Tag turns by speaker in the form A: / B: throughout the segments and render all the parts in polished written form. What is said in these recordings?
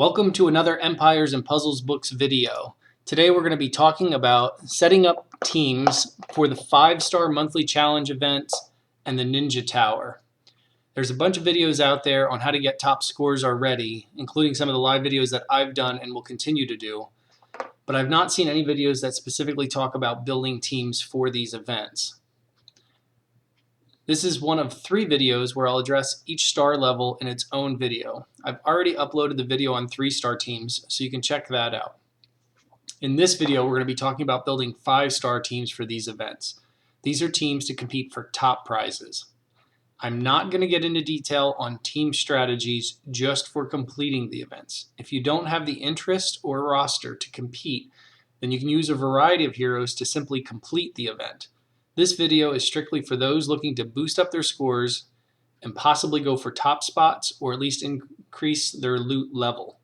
A: Welcome to another Empires and Puzzles Books video. Today we're going to be talking about setting up teams for the 5-star monthly challenge event and the Ninja Tower. There's a bunch of videos out there on how to get top scores already, including some of the live videos that I've done and will continue to do. But I've not seen any videos that specifically talk about building teams for these events. This is one of 3 videos where I'll address each star level in its own video. I've already uploaded the video on 3-star teams, so you can check that out. In this video, we're going to be talking about building 5-star teams for these events. These are teams to compete for top prizes. I'm not going to get into detail on team strategies just for completing the events. If you don't have the interest or roster to compete, then you can use a variety of heroes to simply complete the event. This video is strictly for those looking to boost up their scores and possibly go for top spots or at least increase their loot level.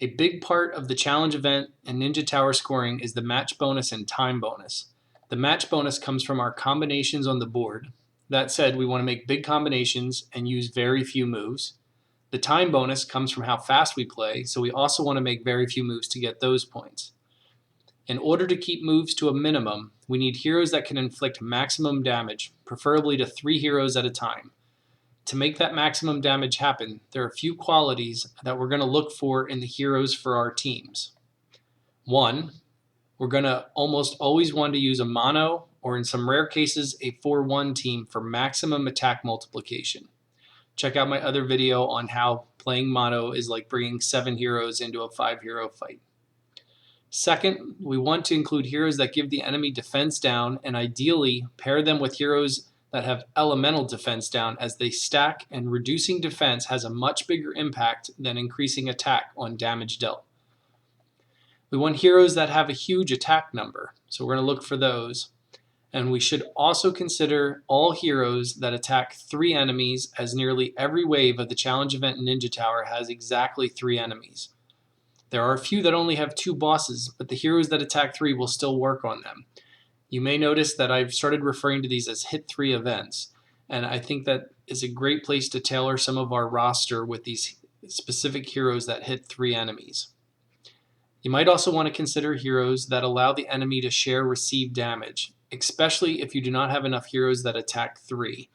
A: A big part of the challenge event and Ninja Tower scoring is the match bonus and time bonus. The match bonus comes from our combinations on the board. That said, we want to make big combinations and use very few moves. The time bonus comes from how fast we play, so we also want to make very few moves to get those points. In order to keep moves to a minimum, we need heroes that can inflict maximum damage, preferably to 3 heroes at a time. To make that maximum damage happen, there are a few qualities that we're going to look for in the heroes for our teams. 1, we're going to almost always want to use a mono, or in some rare cases, a 4-1 team for maximum attack multiplication. Check out my other video on how playing mono is like bringing 7 heroes into a 5-hero fight. Second, we want to include heroes that give the enemy defense down and ideally pair them with heroes that have elemental defense down, as they stack, and reducing defense has a much bigger impact than increasing attack on damage dealt. We want heroes that have a huge attack number, so we're going to look for those. And we should also consider all heroes that attack 3 enemies, as nearly every wave of the challenge event in Ninja Tower has exactly 3 enemies. There are a few that only have 2 bosses, but the heroes that attack 3 will still work on them. You may notice that I've started referring to these as hit 3 events, and I think that is a great place to tailor some of our roster with these specific heroes that hit 3 enemies. You might also want to consider heroes that allow the enemy to share receive damage, especially if you do not have enough heroes that attack 3.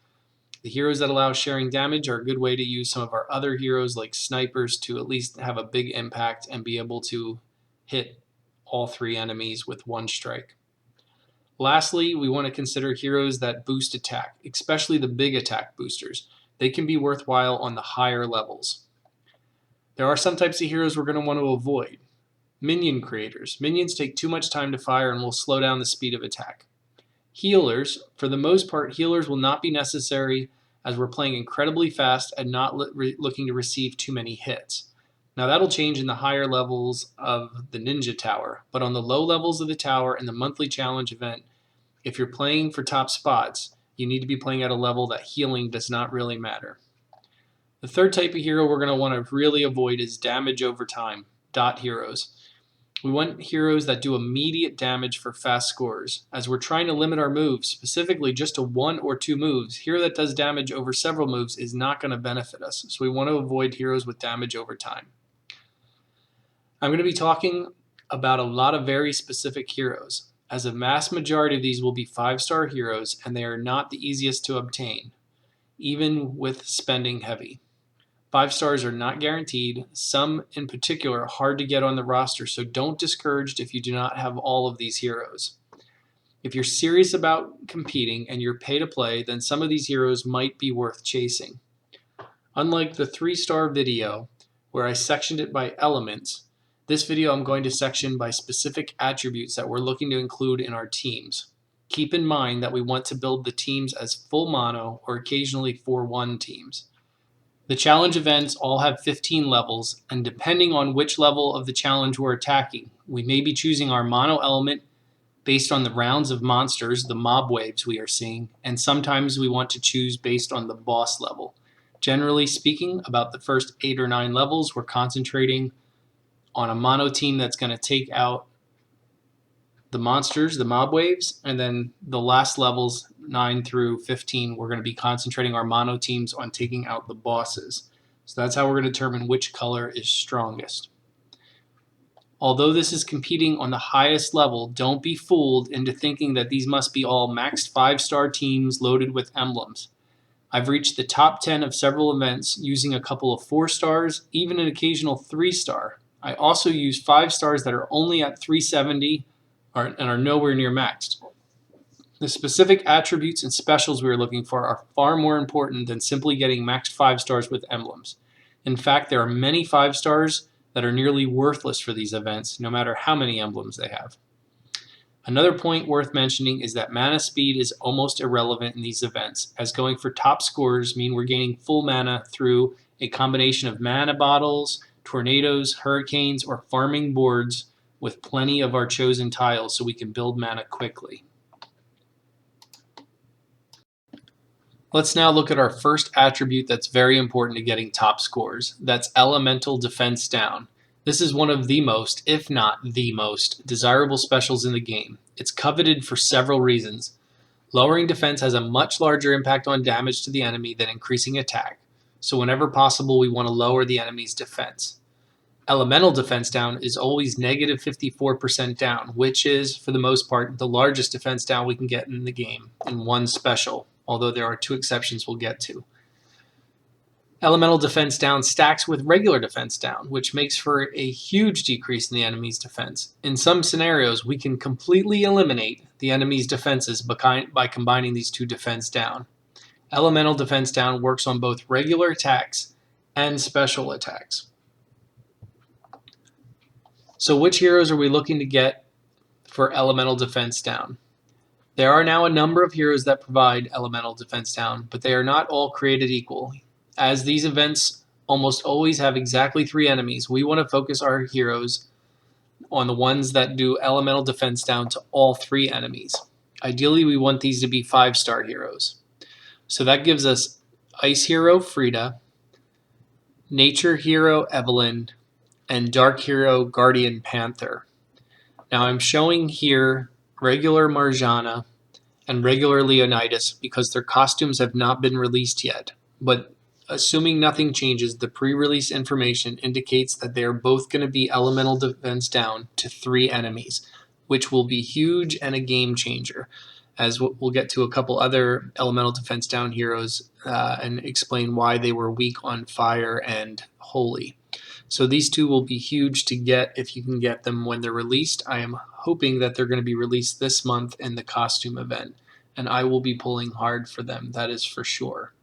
A: The heroes that allow sharing damage are a good way to use some of our other heroes like snipers to at least have a big impact and be able to hit all 3 enemies with 1 strike. Lastly, we want to consider heroes that boost attack, especially the big attack boosters. They can be worthwhile on the higher levels. There are some types of heroes we're going to want to avoid. Minion creators. Minions take too much time to fire and will slow down the speed of attack. Healers, for the most part, healers will not be necessary as we're playing incredibly fast and not looking to receive too many hits. Now that'll change in the higher levels of the Ninja Tower, but on the low levels of the tower and the monthly challenge event, if you're playing for top spots, you need to be playing at a level that healing does not really matter. The third type of hero we're going to want to really avoid is damage over time, dot heroes. We want heroes that do immediate damage for fast scores. As we're trying to limit our moves, specifically just to 1 or 2 moves, hero that does damage over several moves is not going to benefit us. So we want to avoid heroes with damage over time. I'm going to be talking about a lot of very specific heroes, as a vast majority of these will be 5-star heroes, and they are not the easiest to obtain, even with spending heavy. 5 stars are not guaranteed. Some in particular are hard to get on the roster, so don't discourage if you do not have all of these heroes. If you're serious about competing and you're pay to play, then some of these heroes might be worth chasing. Unlike the 3-star video where I sectioned it by elements, this video I'm going to section by specific attributes that we're looking to include in our teams. Keep in mind that we want to build the teams as full mono or occasionally 4-1 teams. The challenge events all have 15 levels, and depending on which level of the challenge we're attacking, we may be choosing our mono element based on the rounds of monsters, the mob waves we are seeing, and sometimes we want to choose based on the boss level. Generally speaking, about the first 8 or 9 levels, we're concentrating on a mono team that's going to take out the monsters, the mob waves, and then the last levels 9 through 15 we're going to be concentrating our mono teams on taking out the bosses. So that's how we're going to determine which color is strongest. Although this is competing on the highest level, don't be fooled into thinking that these must be all maxed 5-star teams loaded with emblems. I've reached the top 10 of several events using a couple of 4 stars, even an occasional 3-star. I also use 5 stars that are only at 370 and are nowhere near maxed. The specific attributes and specials we are looking for are far more important than simply getting maxed 5 stars with emblems. In fact, there are many 5 stars that are nearly worthless for these events, no matter how many emblems they have. Another point worth mentioning is that mana speed is almost irrelevant in these events, as going for top scores mean we're gaining full mana through a combination of mana bottles, tornadoes, hurricanes, or farming boards with plenty of our chosen tiles so we can build mana quickly. Let's now look at our first attribute that's very important to getting top scores. That's elemental defense down. This is one of the most, if not the most, desirable specials in the game. It's coveted for several reasons. Lowering defense has a much larger impact on damage to the enemy than increasing attack, so whenever possible we want to lower the enemy's defense. Elemental defense down is always negative 54% down, which is, for the most part, the largest defense down we can get in the game in one special, although there are 2 exceptions we'll get to. Elemental defense down stacks with regular defense down, which makes for a huge decrease in the enemy's defense. In some scenarios, we can completely eliminate the enemy's defenses by combining these 2 defense down. Elemental defense down works on both regular attacks and special attacks. So which heroes are we looking to get for elemental defense down? There are now a number of heroes that provide elemental defense down, but they are not all created equal. As these events almost always have exactly 3 enemies, we want to focus our heroes on the ones that do elemental defense down to all 3 enemies. Ideally, we want these to be 5-star heroes. So that gives us Ice Hero Frida, Nature Hero Evelyn, and Dark Hero Guardian Panther. Now I'm showing here regular Marjana and regular Leonidas because their costumes have not been released yet, but assuming nothing changes, the pre-release information indicates that they are both going to be elemental defense down to 3 enemies, which will be huge and a game changer, as we'll get to a couple other elemental defense down heroes and explain why they were weak on fire and holy. So these 2 will be huge to get if you can get them when they're released. I am hoping that they're going to be released this month in the costume event, and I will be pulling hard for them, that is for sure.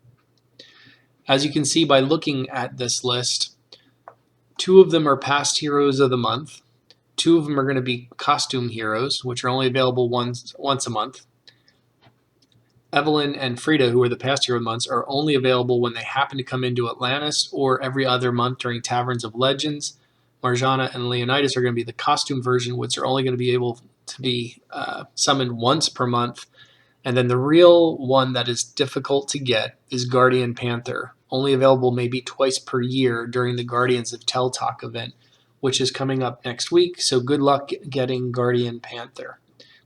A: As you can see by looking at this list, 2 of them are past heroes of the month. 2 of them are going to be costume heroes, which are only available once a month. Evelyn and Frida, who are the past hero months, are only available when they happen to come into Atlantis or every other month during Taverns of Legends. Marjana and Leonidas are going to be the costume version, which are only going to be able to be summoned once per month. And then the real one that is difficult to get is Guardian Panther, only available maybe twice per year during the Guardians of Teltalk event, which is coming up next week, so good luck getting Guardian Panther.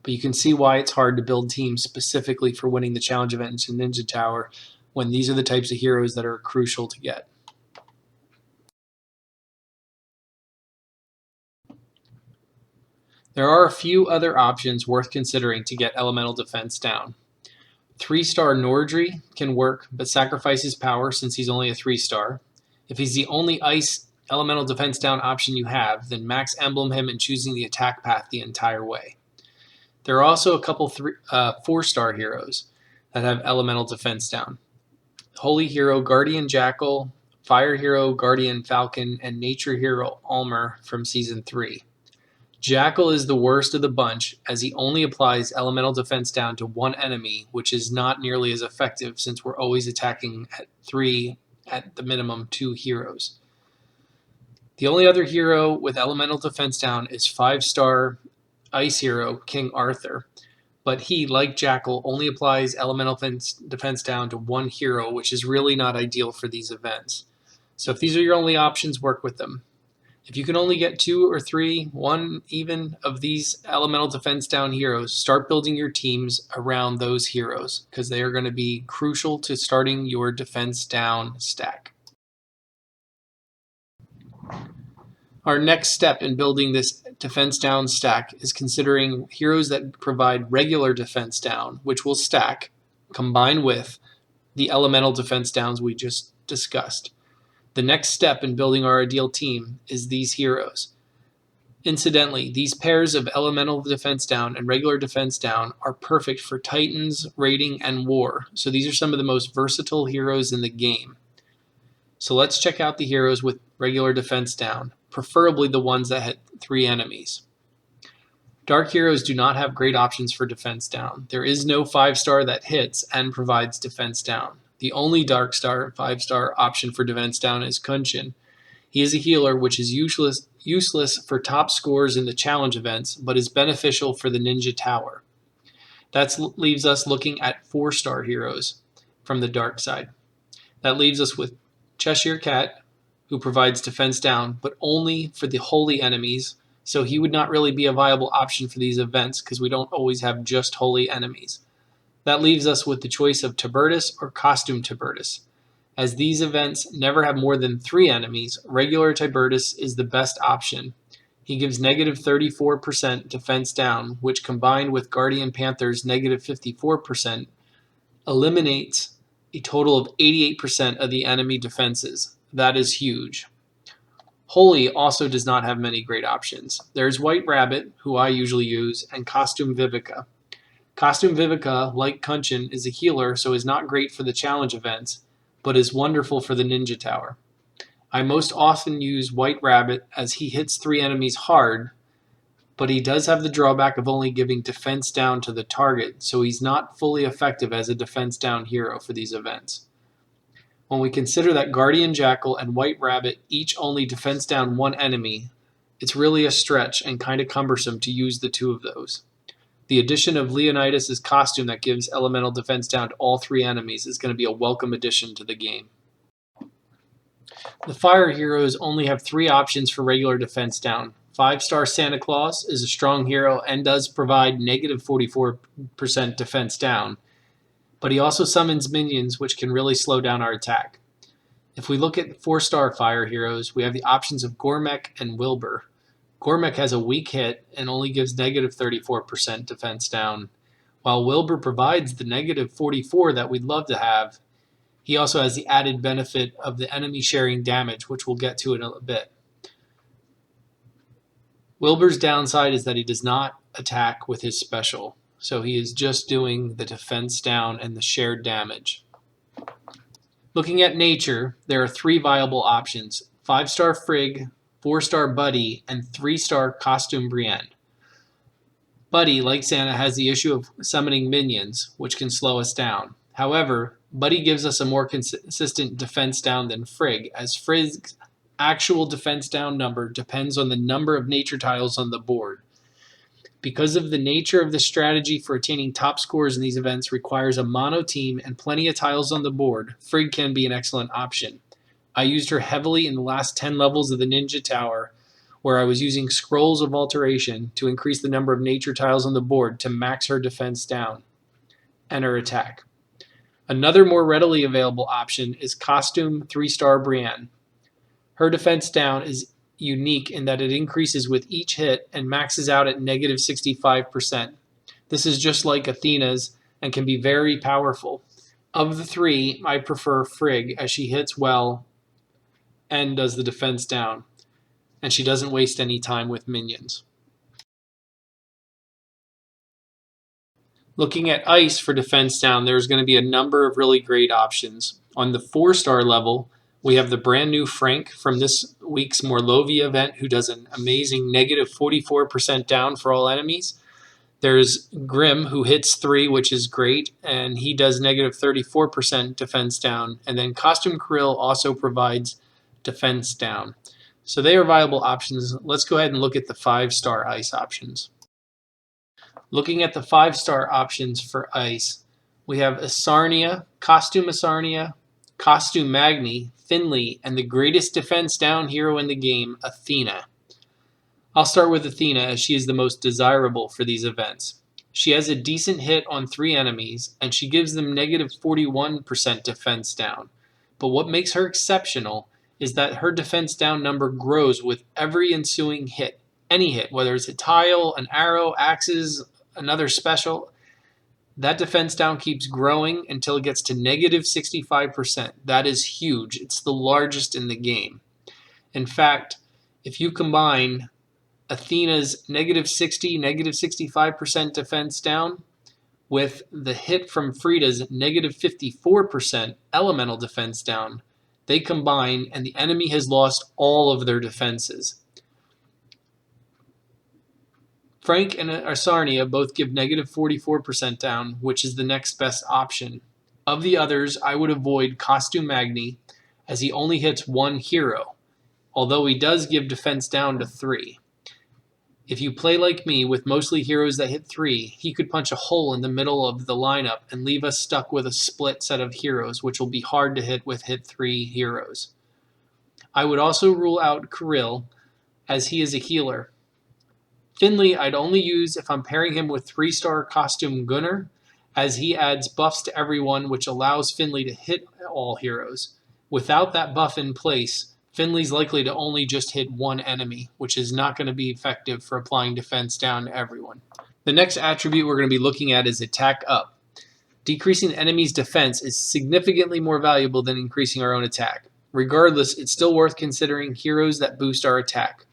A: But you can see why it's hard to build teams specifically for winning the challenge events in Ninja Tower when these are the types of heroes that are crucial to get. There are a few other options worth considering to get elemental defense down. 3-star Nordry can work, but sacrifices power since he's only a 3-star. If he's the only ice elemental defense down option you have, then max emblem him and choosing the attack path the entire way. There are also a couple 4-star heroes that have elemental defense down. Holy Hero Guardian Jackal, Fire Hero Guardian Falcon, and Nature Hero Almer from Season 3. Jackal is the worst of the bunch as he only applies elemental defense down to 1 enemy, which is not nearly as effective since we're always attacking at 3, at the minimum 2 heroes. The only other hero with elemental defense down is 5-star Ice Hero King Arthur, but he, like Jackal, only applies elemental defense down to 1 hero, which is really not ideal for these events. So if these are your only options, work with them. If you can only get 2 or 3, 1 even of these elemental defense down heroes, start building your teams around those heroes because they are going to be crucial to starting your defense down stack. Our next step in building this defense down stack is considering heroes that provide regular defense down, which will stack, combined with the elemental defense downs we just discussed. The next step in building our ideal team is these heroes. Incidentally, these pairs of elemental defense down and regular defense down are perfect for Titans, raiding, and war, so these are some of the most versatile heroes in the game. So let's check out the heroes with regular defense down, preferably the ones that hit 3 enemies. Dark heroes do not have great options for defense down. There is no 5-star that hits and provides defense down. The only dark star 5-star option for defense down is Kunshin. He is a healer, which is useless for top scores in the challenge events, but is beneficial for the Ninja Tower. That leaves us looking at 4-star heroes from the dark side. That leaves us with Cheshire Cat, who provides defense down, but only for the holy enemies, so he would not really be a viable option for these events because we don't always have just holy enemies. That leaves us with the choice of Tiburtus or Costume Tiburtus. As these events never have more than 3 enemies, regular Tiburtus is the best option. He gives negative 34% defense down, which combined with Guardian Panther's negative 54%, eliminates a total of 88% of the enemy defenses. That is huge. Holy also does not have many great options. There's White Rabbit, who I usually use, and Costume Vivica. Costume Vivica, like Kunshin, is a healer, so is not great for the challenge events, but is wonderful for the Ninja Tower. I most often use White Rabbit as he hits 3 enemies hard, but he does have the drawback of only giving defense down to the target, so he's not fully effective as a defense down hero for these events. When we consider that Guardian Jackal and White Rabbit each only defense down 1 enemy, it's really a stretch and kind of cumbersome to use the 2 of those. The addition of Leonidas' costume that gives elemental defense down to all 3 enemies is going to be a welcome addition to the game. The fire heroes only have 3 options for regular defense down. 5-star Santa Claus is a strong hero and does provide negative 44% defense down, but he also summons minions, which can really slow down our attack. If we look at 4-star fire heroes, we have the options of Gormek and Wilbur. Gormek has a weak hit and only gives negative 34% defense down, while Wilbur provides the negative 44 that we'd love to have. He also has the added benefit of the enemy sharing damage, which we'll get to in a bit. Wilbur's downside is that he does not attack with his special, so he is just doing the defense down and the shared damage. Looking at nature, there are 3 viable options: 5-star Frigg, 4-star Buddy, and 3-star Costume Brienne. Buddy, like Santa, has the issue of summoning minions, which can slow us down. However, Buddy gives us a more consistent defense down than Frigg, as Frigg's actual defense down number depends on the number of nature tiles on the board. Because of the nature of the strategy for attaining top scores in these events requires a mono team and plenty of tiles on the board, Frigg can be an excellent option. I used her heavily in the last 10 levels of the Ninja Tower, where I was using Scrolls of Alteration to increase the number of nature tiles on the board to max her defense down and her attack. Another more readily available option is Costume 3-star Brienne. Her defense down is unique in that it increases with each hit and maxes out at negative 65%. This is just like Athena's and can be very powerful. Of the 3, I prefer Frigg as she hits well and does the defense down, and she doesn't waste any time with minions. Looking at Ice for defense down, there's going to be a number of really great options. On the 4-star level, we have the brand new Frank from this week's Morlovia event, who does an amazing negative 44% down for all enemies. There's Grim, who hits 3, which is great, and he does negative 34% defense down. And then Costume Krill also provides defense down. So they are viable options. Let's go ahead and look at the 5-star Ice options. Looking at the 5-star options for Ice, we have Asarnia, Costume Magni, Finley, and the greatest defense down hero in the game, Athena. I'll start with Athena as she is the most desirable for these events. She has a decent hit on 3 enemies, and she gives them negative 41% defense down. But what makes her exceptional is that her defense down number grows with every ensuing hit. Any hit, whether it's a tile, an arrow, axes, another special, that defense down keeps growing until it gets to negative 65%. That is huge. It's the largest in the game. In fact, if you combine Athena's negative 60, negative 65% defense down with the hit from Frida's negative 54% elemental defense down, they combine and the enemy has lost all of their defenses. Frank and Arsarnia both give negative 44% down, which is the next best option. Of the others, I would avoid Costume Magni, as he only hits one hero, although he does give defense down to 3. If you play like me with mostly heroes that hit 3, he could punch a hole in the middle of the lineup and leave us stuck with a split set of heroes, which will be hard to hit with hit 3 heroes. I would also rule out Kirill, as he is a healer. Finley I'd only use if I'm pairing him with 3-star Costume Gunnar, as he adds buffs to everyone, which allows Finley to hit all heroes. Without that buff in place, Finley's likely to only just hit one enemy, which is not going to be effective for applying defense down to everyone. The next attribute we're going to be looking at is Attack Up. Decreasing the enemy's defense is significantly more valuable than increasing our own attack. Regardless, it's still worth considering heroes that boost our attack.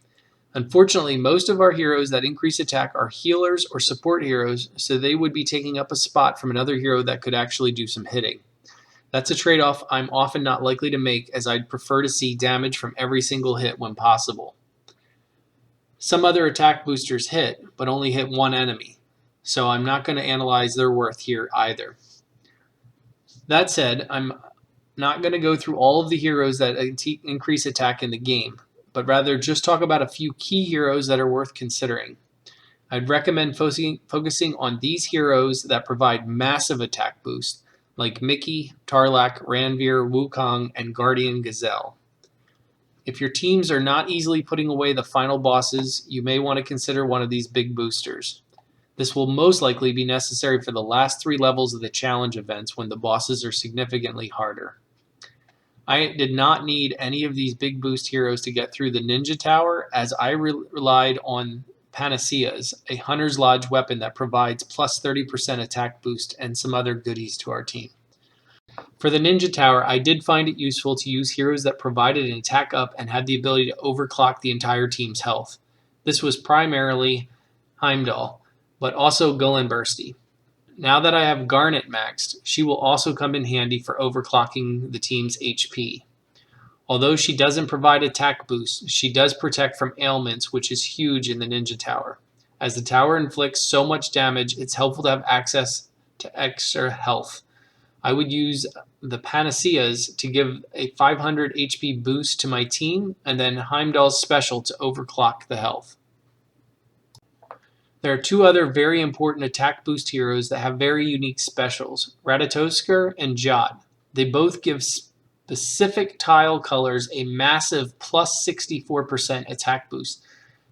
A: Unfortunately, most of our heroes that increase attack are healers or support heroes, so they would be taking up a spot from another hero that could actually do some hitting. That's a trade-off I'm often not likely to make, as I'd prefer to see damage from every single hit when possible. Some other attack boosters hit, but only hit one enemy, so I'm not going to analyze their worth here either. That said, I'm not going to go through all of the heroes that increase attack in the game, but rather just talk about a few key heroes that are worth considering. I'd recommend focusing on these heroes that provide massive attack boosts, like Mickey, Tarlak, Ranveer, Wukong, and Guardian Gazelle. If your teams are not easily putting away the final bosses, you may want to consider one of these big boosters. This will most likely be necessary for the last 3 levels of the challenge events when the bosses are significantly harder. I did not need any of these big boost heroes to get through the Ninja Tower, as I relied on Panaceas, a Hunter's Lodge weapon that provides plus 30% attack boost and some other goodies to our team. For the Ninja Tower, I did find it useful to use heroes that provided an attack up and had the ability to overclock the entire team's health. This was primarily Heimdall, but also Gullenbursty. Now that I have Garnet maxed, she will also come in handy for overclocking the team's HP. Although she doesn't provide attack boost, she does protect from ailments, which is huge in the Ninja Tower. As the tower inflicts so much damage, it's helpful to have access to extra health. I would use the Panaceas to give a 500 HP boost to my team, and then Heimdall's special to overclock the health. There are 2 other very important attack boost heroes that have very unique specials, Ratatoskr and Jot. They both give specific tile colors a massive plus 64% attack boost.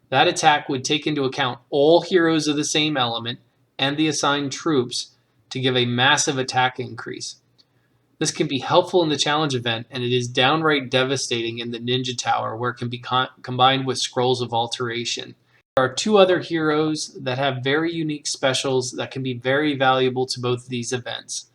A: That attack would take into account all heroes of the same element and the assigned troops to give a massive attack increase. This can be helpful in the challenge event, and it is downright devastating in the Ninja Tower, where it can be combined with Scrolls of Alteration. There are 2 other heroes that have very unique specials that can be very valuable to both these events,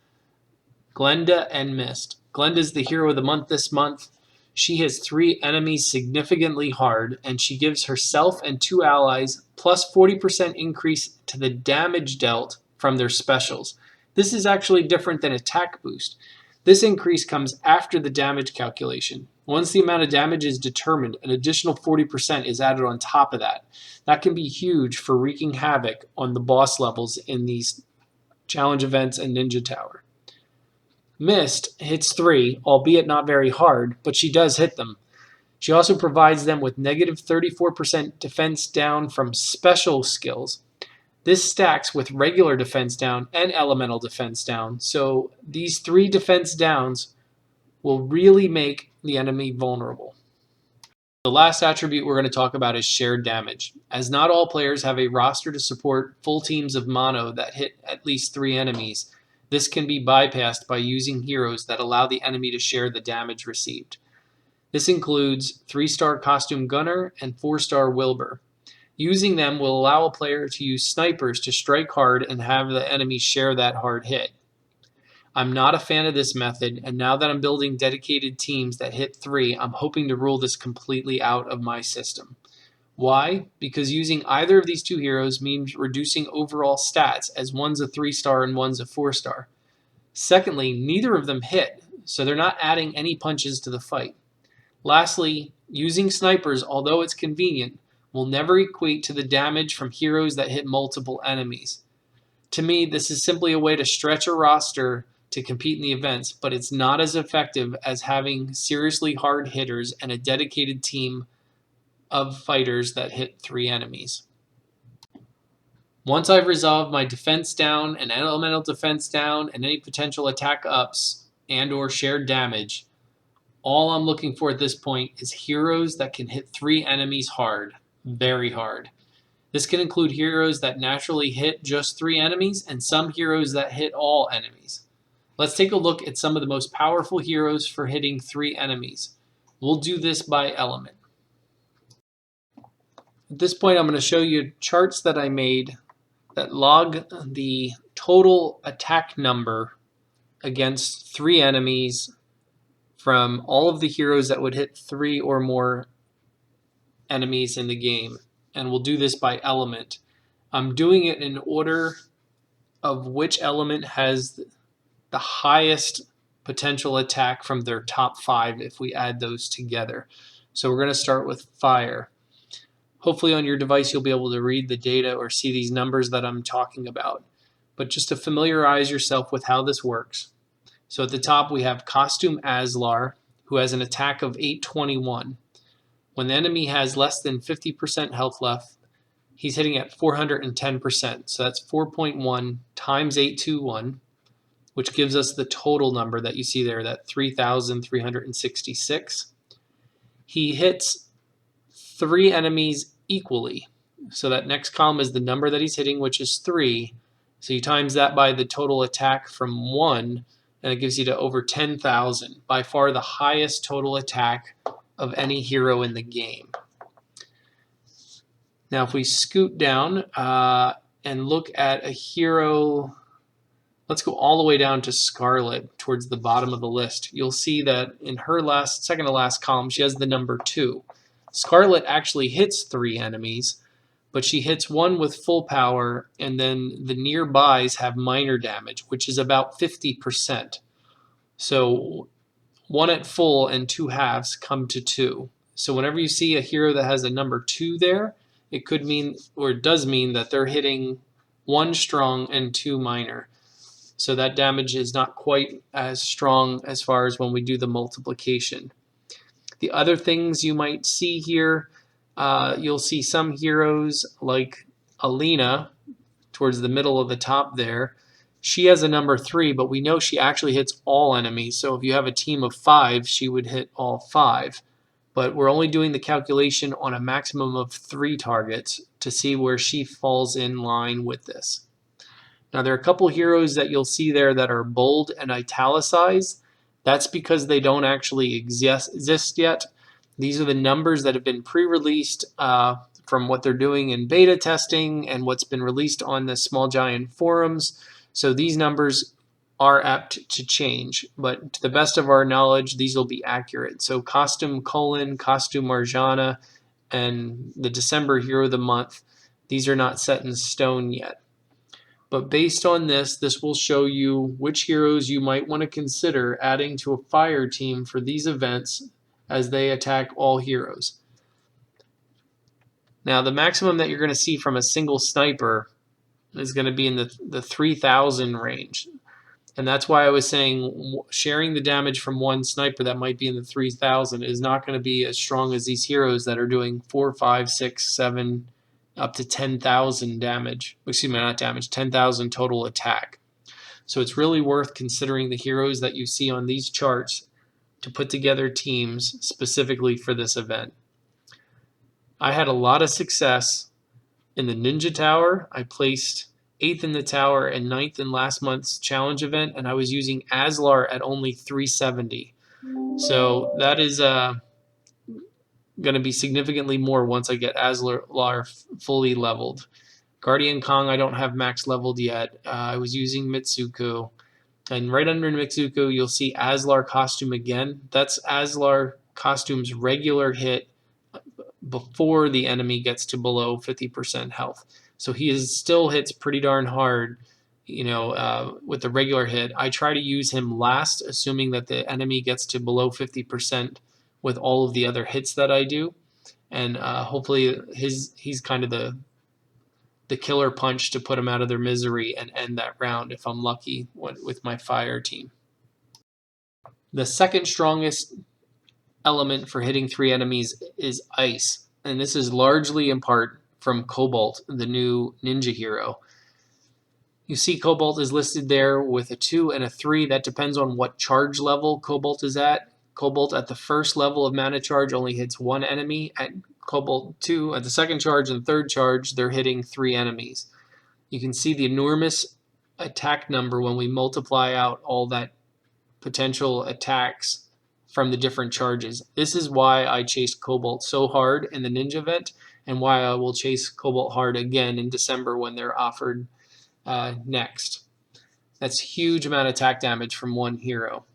A: Glenda and Mist. Glenda is the hero of the month this month. She hits 3 enemies significantly hard, and she gives herself and 2 allies plus 40% increase to the damage dealt from their specials. This is actually different than attack boost. This increase comes after the damage calculation. Once the amount of damage is determined, an additional 40% is added on top of that. That can be huge for wreaking havoc on the boss levels in these challenge events and Ninja Tower. Mist hits 3, albeit not very hard, but she does hit them. She also provides them with negative 34% defense down from special skills. This stacks with regular defense down and elemental defense down, so these 3 defense downs will really make the enemy vulnerable. The last attribute we're going to talk about is shared damage. As not all players have a roster to support full teams of mono that hit at least 3 enemies, this can be bypassed by using heroes that allow the enemy to share the damage received. This includes 3-star Costume Gunner and 4-star Wilbur. Using them will allow a player to use snipers to strike hard and have the enemy share that hard hit. I'm not a fan of this method, and now that I'm building dedicated teams that hit 3, I'm hoping to rule this completely out of my system. Why? Because using either of these two heroes means reducing overall stats, as one's a 3-star and one's a 4-star. Secondly, neither of them hit, so they're not adding any punches to the fight. Lastly, using snipers, although it's convenient, will never equate to the damage from heroes that hit multiple enemies. To me, this is simply a way to stretch a roster to compete in the events, but it's not as effective as having seriously hard hitters and a dedicated team of fighters that hit 3 enemies. Once I've resolved my defense down and elemental defense down and any potential attack ups and or shared damage, all I'm looking for at this point is heroes that can hit 3 enemies hard, very hard. This can include heroes that naturally hit just 3 enemies and some heroes that hit all enemies. Let's take a look at some of the most powerful heroes for hitting 3 enemies. We'll do this by element. At this point, I'm going to show you charts that I made that log the total attack number against 3 enemies from all of the heroes that would hit 3 or more enemies in the game. And we'll do this by element. I'm doing it in order of which element has the highest potential attack from their top 5 if we add those together. So we're going to start with fire. Hopefully on your device you'll be able to read the data or see these numbers that I'm talking about. But just to familiarize yourself with how this works. So at the top we have Costume Aslar, who has an attack of 821. When the enemy has less than 50% health left, he's hitting at 410%. So that's 4.1 times 821, which gives us the total number that you see there, that 3,366. He hits 3 enemies equally. So that next column is the number that he's hitting, which is 3. So you times that by the total attack from 1, and it gives you to over 10,000. By far the highest total attack of any hero in the game. Now if we scoot down and look at a hero, let's go all the way down to Scarlet towards the bottom of the list. You'll see that in her second to last column, she has the number 2. Scarlet actually hits 3 enemies, but she hits 1 with full power, and then the nearbys have minor damage, which is about 50%. So 1 at full and 2 halves come to 2. So whenever you see a hero that has a number 2 there, it could mean, or it does mean, that they're hitting 1 strong and 2 minor. So that damage is not quite as strong as far as when we do the multiplication. The other things you might see here, you'll see some heroes like Alina towards the middle of the top there. She has a number 3, but we know she actually hits all enemies. So if you have a team of 5, she would hit all 5. But we're only doing the calculation on a maximum of 3 targets to see where she falls in line with this. Now there are a couple heroes that you'll see there that are bold and italicized. That's because they don't actually exist yet. These are the numbers that have been pre-released from what they're doing in beta testing and what's been released on the Small Giant forums. So these numbers are apt to change, but to the best of our knowledge, these will be accurate. So Costume Colin, Costume Marjana, and the December Hero of the Month, these are not set in stone yet. But based on this will show you which heroes you might want to consider adding to a fire team for these events as they attack all heroes. Now the maximum that you're going to see from a single sniper is going to be in the 3,000 range. And that's why I was saying sharing the damage from 1 sniper that might be in the 3,000 is not going to be as strong as these heroes that are doing 4, 5, 6, 7, up to 10,000 damage. Excuse me, not damage, 10,000 total attack. So it's really worth considering the heroes that you see on these charts to put together teams specifically for this event. I had a lot of success in the Ninja Tower. I placed 8th in the tower and 9th in last month's challenge event, and I was using Aslar at only 370. So that is going to be significantly more once I get Aslar fully leveled. Guardian Kong I don't have max leveled yet. I was using Mitsuko. And right under Mitsuko, you'll see Aslar costume again. That's Aslar costume's regular hit before the enemy gets to below 50% health. So he still hits pretty darn hard, with the regular hit. I try to use him last, assuming that the enemy gets to below 50% with all of the other hits that I do. And hopefully he's kind of the killer punch to put them out of their misery and end that round if I'm lucky with my fire team. The second strongest element for hitting 3 enemies is ice, and this is largely in part from Cobalt, the new ninja hero. You see Cobalt is listed there with a 2 and a 3. That depends on what charge level Cobalt is at. Cobalt at the first level of mana charge only hits 1 enemy. At Cobalt 2, at the second charge and third charge, they're hitting 3 enemies. You can see the enormous attack number when we multiply out all that potential attacks from the different charges. This is why I chased Cobalt so hard in the Ninja event, and why I will chase Cobalt hard again in December when they're offered next. That's huge amount of attack damage from one hero.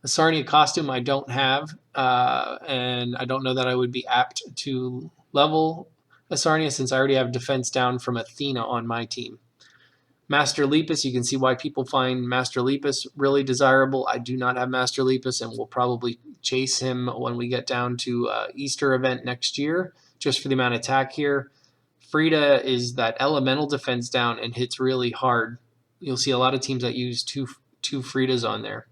A: The Sarnia costume I don't have, and I don't know that I would be apt to level a Sarnia since I already have defense down from Athena on my team. Master Lepus, you can see why people find Master Lepus really desirable. I do not have Master Lepus, and will probably chase him when we get down to Easter event next year, just for the amount of attack here. Frida is that elemental defense down and hits really hard. You'll see a lot of teams that use two Fridas on there.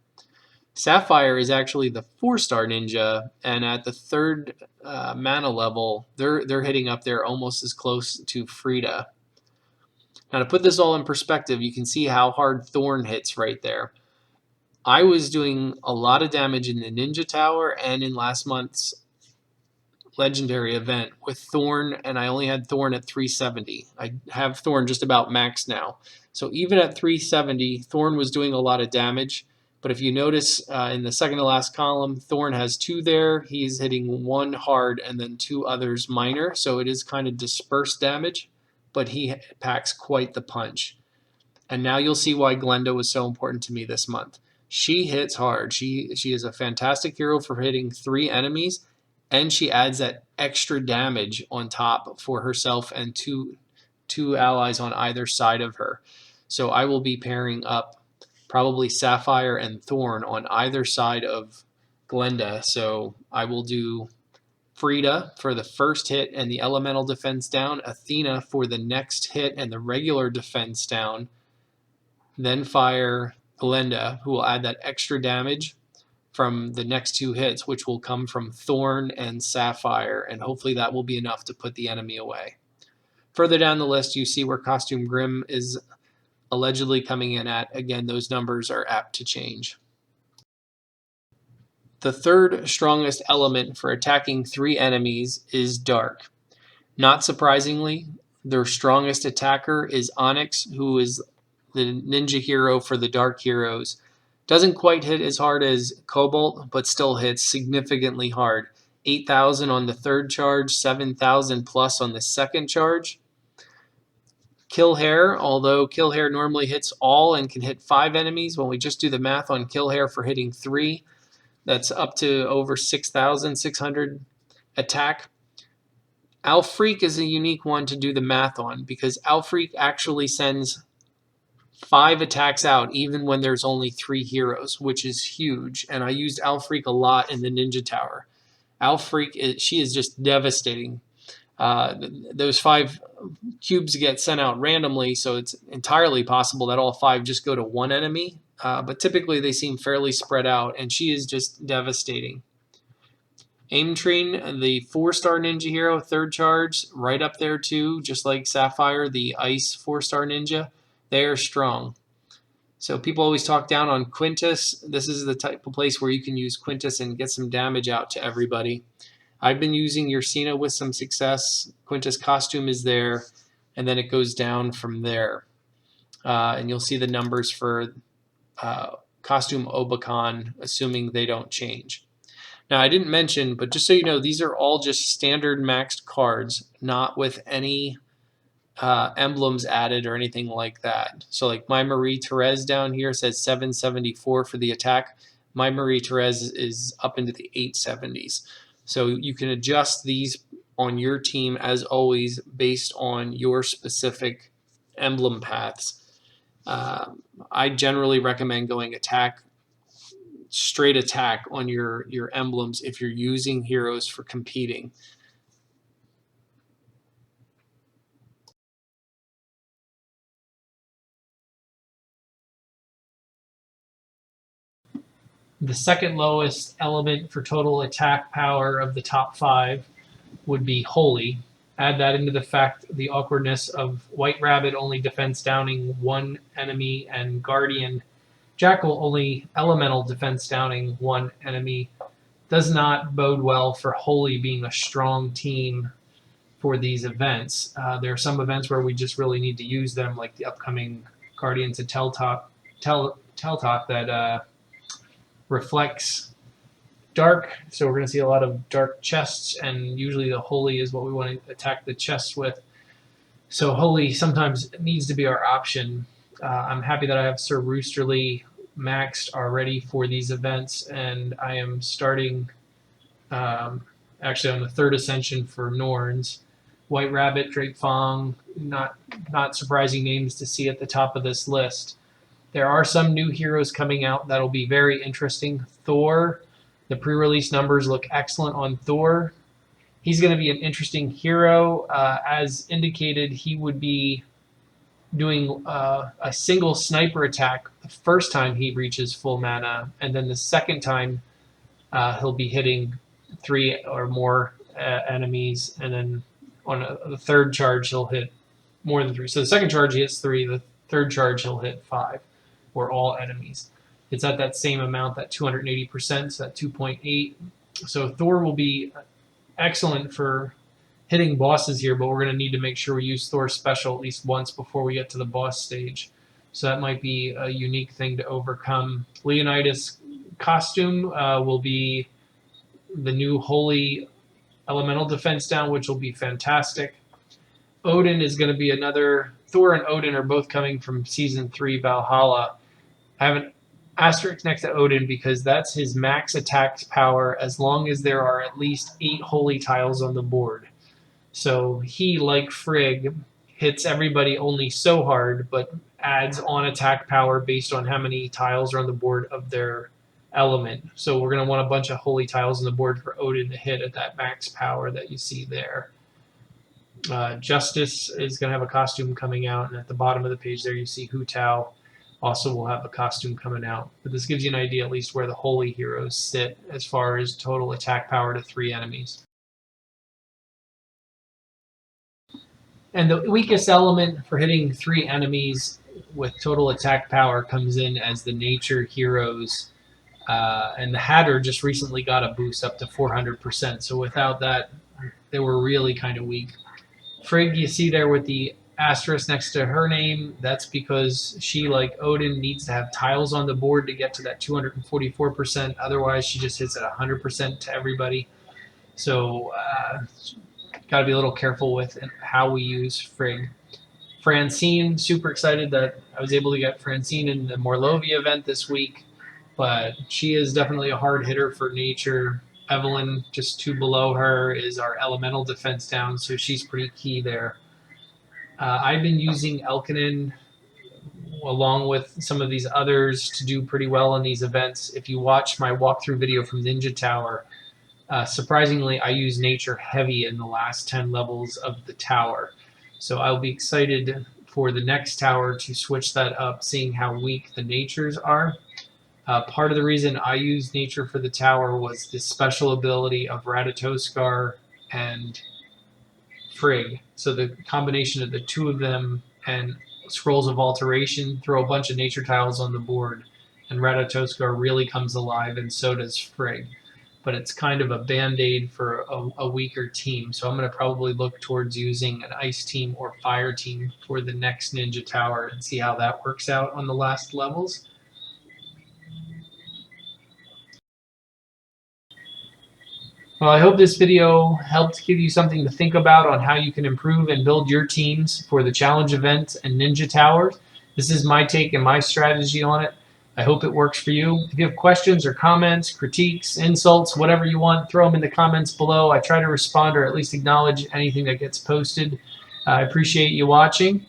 A: Sapphire is actually the 4-star ninja, and at the 3rd mana level, they're hitting up there almost as close to Frida. Now, to put this all in perspective, you can see how hard Thorn hits right there. I was doing a lot of damage in the Ninja Tower and in last month's Legendary event with Thorn, and I only had Thorn at 370. I have Thorn just about max now. So even at 370, Thorn was doing a lot of damage. But if you notice in the second to last column, Thorn has 2 there. He's hitting 1 hard and then 2 others minor. So it is kind of dispersed damage, but he packs quite the punch. And now you'll see why Glenda was so important to me this month. She hits hard. She is a fantastic hero for hitting 3 enemies, and she adds that extra damage on top for herself and two allies on either side of her. So I will be pairing up probably Sapphire and Thorn on either side of Glenda. So I will do Frida for the first hit and the elemental defense down, Athena for the next hit and the regular defense down, then fire Glenda, who will add that extra damage from the next 2 hits, which will come from Thorn and Sapphire, and hopefully that will be enough to put the enemy away. Further down the list, you see where Costume Grim is allegedly coming in at. Again, those numbers are apt to change. The third strongest element for attacking 3 enemies is Dark. Not surprisingly, their strongest attacker is Onyx, who is the ninja hero for the Dark heroes. Doesn't quite hit as hard as Cobalt, but still hits significantly hard. 8,000 on the 3rd charge, 7,000 plus on the 2nd charge. Kill Hair, although Kill Hair normally hits all and can hit 5 enemies, when we just do the math on Kill Hair for hitting 3, that's up to over 6,600 attack. Alfreak is a unique one to do the math on, because Alfreak actually sends 5 attacks out even when there's only 3 heroes, which is huge. And I used Alfreak a lot in the Ninja Tower. Alfreak, she is just devastating. Those 5 cubes get sent out randomly, so it's entirely possible that all 5 just go to one enemy. But typically they seem fairly spread out, and she is just devastating. Aimtrine, the 4-star ninja hero, 3rd charge, right up there too, just like Sapphire, the ice 4-star ninja. They are strong. So people always talk down on Quintus. This is the type of place where you can use Quintus and get some damage out to everybody. I've been using Ursina with some success. Quintus costume is there, and then it goes down from there. And you'll see the numbers for costume Obacon, assuming they don't change. Now, I didn't mention, but just so you know, these are all just standard maxed cards, not with any emblems added or anything like that. So like my Marie Therese down here says 774 for the attack. My Marie Therese is up into the 870s. So you can adjust these on your team as always based on your specific emblem paths. I generally recommend going straight attack on your emblems if you're using heroes for competing. The second lowest element for total attack power of the top 5 would be Holy. Add that into the awkwardness of White Rabbit only defense downing 1 enemy and Guardian Jackal only elemental defense downing 1 enemy. Does not bode well for Holy being a strong team for these events. There are some events where we just really need to use them, like the upcoming Guardians of Telltop that reflects dark, so we're going to see a lot of dark chests, and usually the Holy is what we want to attack the chests with. So Holy sometimes needs to be our option. I'm happy that I have Sir Roosterly maxed already for these events, and I am starting actually on the 3rd Ascension for Norns. White Rabbit, Drake Fong, not surprising names to see at the top of this list. There are some new heroes coming out that'll be very interesting. Thor, the pre-release numbers look excellent on Thor. He's going to be an interesting hero. As indicated, he would be doing a single sniper attack the first time he reaches full mana, and then the second time he'll be hitting 3 or more enemies, and then on the third charge he'll hit more than 3. So the second charge he hits 3, the third charge he'll hit 5, or all enemies. It's at that same amount, that 280%, so that 2.8. So Thor will be excellent for hitting bosses here, but we're going to need to make sure we use Thor's special at least once before we get to the boss stage. So that might be a unique thing to overcome. Leonidas' costume will be the new Holy Elemental Defense down, which will be fantastic. Odin is going to be another. Thor and Odin are both coming from Season 3 Valhalla. I have an asterisk next to Odin because that's his max attack power as long as there are at least 8 holy tiles on the board. So he, like Frigg, hits everybody only so hard, but adds on attack power based on how many tiles are on the board of their element. So we're going to want a bunch of holy tiles on the board for Odin to hit at that max power that you see there. Justice is going to have a costume coming out, and at the bottom of the page there you see Hu Tao also will have a costume coming out. But this gives you an idea at least where the holy heroes sit as far as total attack power to 3 enemies. And the weakest element for hitting 3 enemies with total attack power comes in as the nature heroes. And the Hatter just recently got a boost up to 400%. So without that, they were really kind of weak. Frigg, you see there with the asterisk next to her name, that's because she, like Odin, needs to have tiles on the board to get to that 244%. Otherwise, she just hits at 100% to everybody. So, got to be a little careful with how we use Frigg. Francine, super excited that I was able to get Francine in the Morlovia event this week, but she is definitely a hard hitter for nature. Evelyn, just 2 below her, is our elemental defense down, so she's pretty key there. I've been using Elkinen along with some of these others to do pretty well in these events. If you watch my walkthrough video from Ninja Tower, surprisingly, I use nature heavy in the last 10 levels of the tower. So I'll be excited for the next tower to switch that up, seeing how weak the natures are. Part of the reason I used nature for the tower was the special ability of Ratatoskar and Frigg. So the combination of the 2 of them and Scrolls of Alteration throw a bunch of nature tiles on the board, and Ratatoskar really comes alive, and so does Frigg. But it's kind of a band-aid for a weaker team. So I'm going to probably look towards using an ice team or fire team for the next Ninja Tower and see how that works out on the last levels. Well, I hope this video helped give you something to think about on how you can improve and build your teams for the challenge event and Ninja Towers. This is my take and my strategy on it. I hope it works for you. If you have questions or comments, critiques, insults, whatever you want, throw them in the comments below. I try to respond or at least acknowledge anything that gets posted. I appreciate you watching.